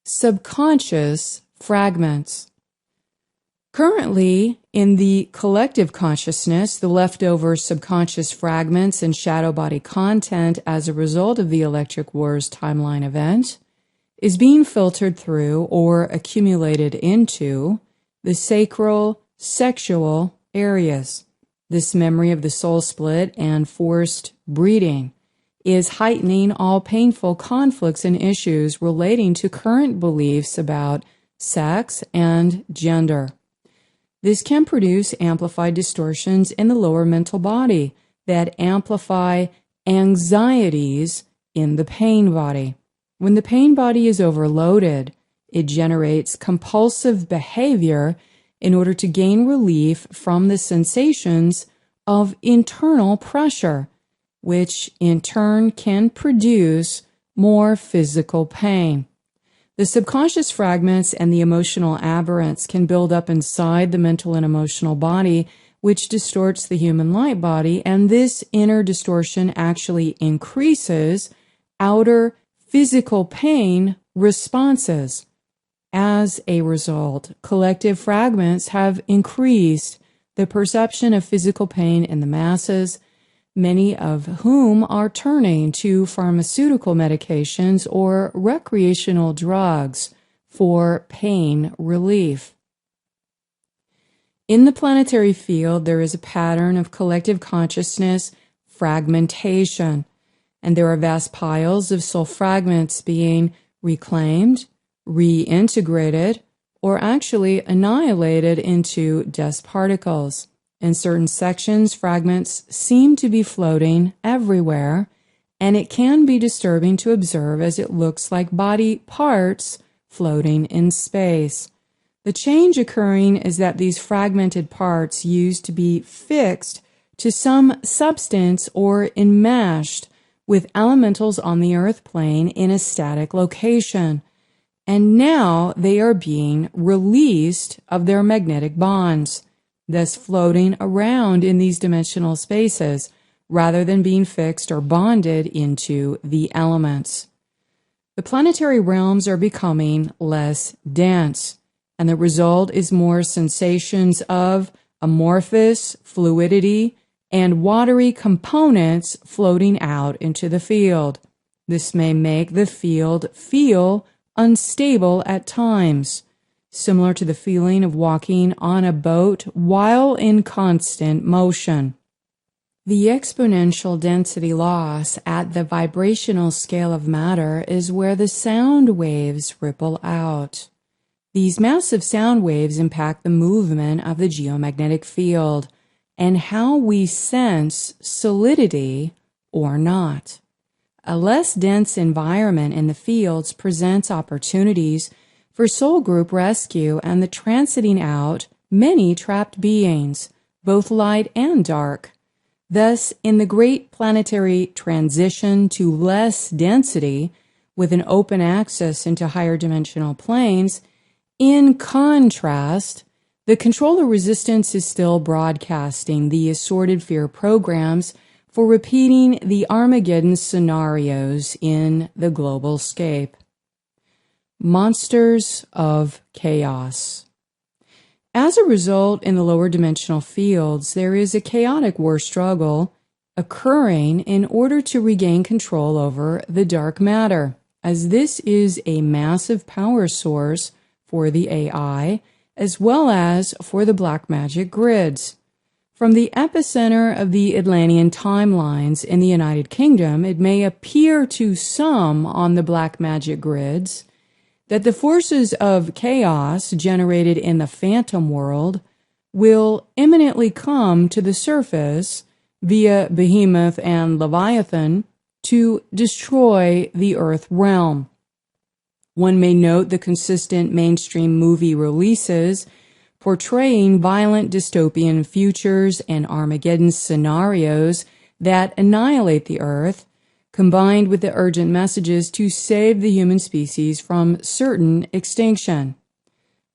subconscious fragments. Currently, in the collective consciousness, the leftover subconscious fragments and shadow body content as a result of the Electric Wars timeline event is being filtered through or accumulated into the sacral, sexual areas. This memory of the soul split and forced breeding is heightening all painful conflicts and issues relating to current beliefs about sex and gender. This can produce amplified distortions in the lower mental body that amplify anxieties in the pain body. When the pain body is overloaded, it generates compulsive behavior in order to gain relief from the sensations of internal pressure, which in turn can produce more physical pain. The subconscious fragments and the emotional aberrants can build up inside the mental and emotional body, which distorts the human light body, and this inner distortion actually increases outer physical pain responses. As a result, collective fragments have increased the perception of physical pain in the masses, many of whom are turning to pharmaceutical medications or recreational drugs for pain relief. In the planetary field, there is a pattern of collective consciousness fragmentation, and there are vast piles of soul fragments being reclaimed, reintegrated, or actually annihilated into dust particles. In certain sections, fragments seem to be floating everywhere, and it can be disturbing to observe as it looks like body parts floating in space. The change occurring is that these fragmented parts used to be fixed to some substance or enmeshed with elementals on the earth plane in a static location, and now they are being released of their magnetic bonds, thus floating around in these dimensional spaces rather than being fixed or bonded into the elements. The planetary realms are becoming less dense, and the result is more sensations of amorphous fluidity and watery components floating out into the field. This may make the field feel unstable at times, similar to the feeling of walking on a boat while in constant motion. The exponential density loss at the vibrational scale of matter is where the sound waves ripple out. These massive sound waves impact the movement of the geomagnetic field and how we sense solidity or not. A less dense environment in the fields presents opportunities for soul group rescue and the transiting out many trapped beings, both light and dark. Thus, in the great planetary transition to less density, with an open access into higher dimensional planes, in contrast, the controller resistance is still broadcasting the assorted fear programs for repeating the Armageddon scenarios in the global scape. Monsters of chaos. As a result, in the lower dimensional fields, there is a chaotic war struggle occurring in order to regain control over the dark matter, as this is a massive power source for the AI, as well as for the black magic grids. From the epicenter of the Atlantean timelines in the United Kingdom, it may appear to some on the black magic grids that the forces of chaos generated in the phantom world will imminently come to the surface via Behemoth and Leviathan to destroy the Earth realm. One may note the consistent mainstream movie releases portraying violent dystopian futures and Armageddon scenarios that annihilate the Earth, combined with the urgent messages to save the human species from certain extinction.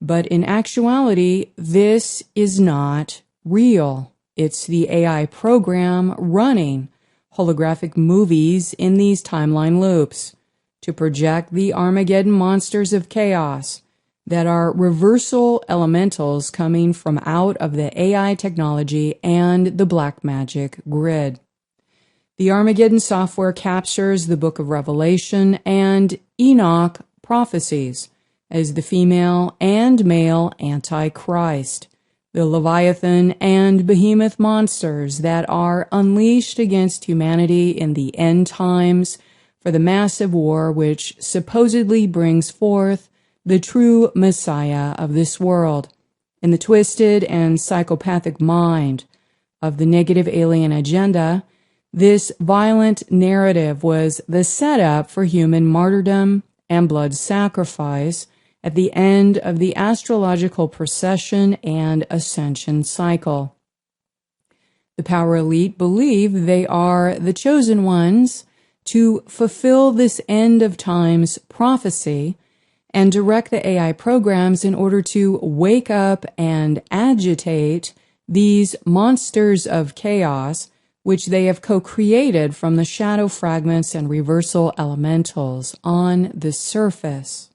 But in actuality, this is not real. It's the AI program running holographic movies in these timeline loops. to project the Armageddon monsters of chaos that are reversal elementals coming from out of the AI technology and the black magic grid. The Armageddon software captures the Book of Revelation and Enoch prophecies as the female and male Antichrist, the Leviathan and Behemoth monsters that are unleashed against humanity in the end times for the massive war which supposedly brings forth the true Messiah of this world. In the twisted and psychopathic mind of the negative alien agenda, this violent narrative was the setup for human martyrdom and blood sacrifice at the end of the astrological procession and ascension cycle. The power elite believe they are the chosen ones to fulfill this end of times prophecy and direct the AI programs in order to wake up and agitate these monsters of chaos which they have co-created from the shadow fragments and reversal elementals on the surface.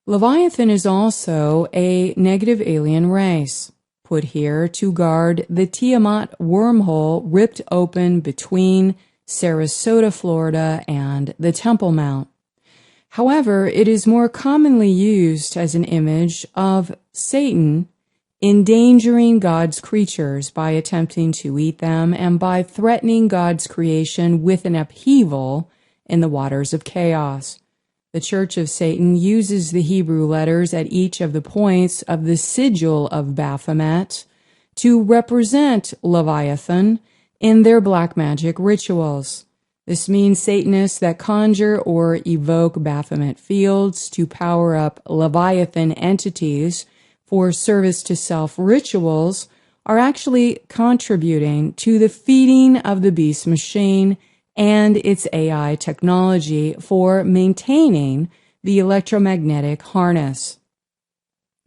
Leviathan is also a negative alien race, put here to guard the Tiamat wormhole ripped open between Sarasota, Florida, and the Temple Mount. However, it is more commonly used as an image of Satan endangering God's creatures by attempting to eat them and by threatening God's creation with an upheaval in the waters of chaos. The Church of Satan uses the Hebrew letters at each of the points of the sigil of Baphomet to represent Leviathan in their black magic rituals. This means Satanists that conjure or evoke Baphomet fields to power up Leviathan entities for service to self rituals are actually contributing to the feeding of the beast machine and its AI technology for maintaining the electromagnetic harness.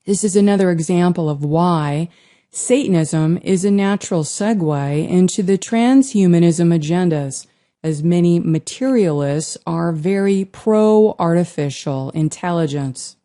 This is another example of why Satanism is a natural segue into the transhumanism agendas, as many materialists are very pro-artificial intelligence.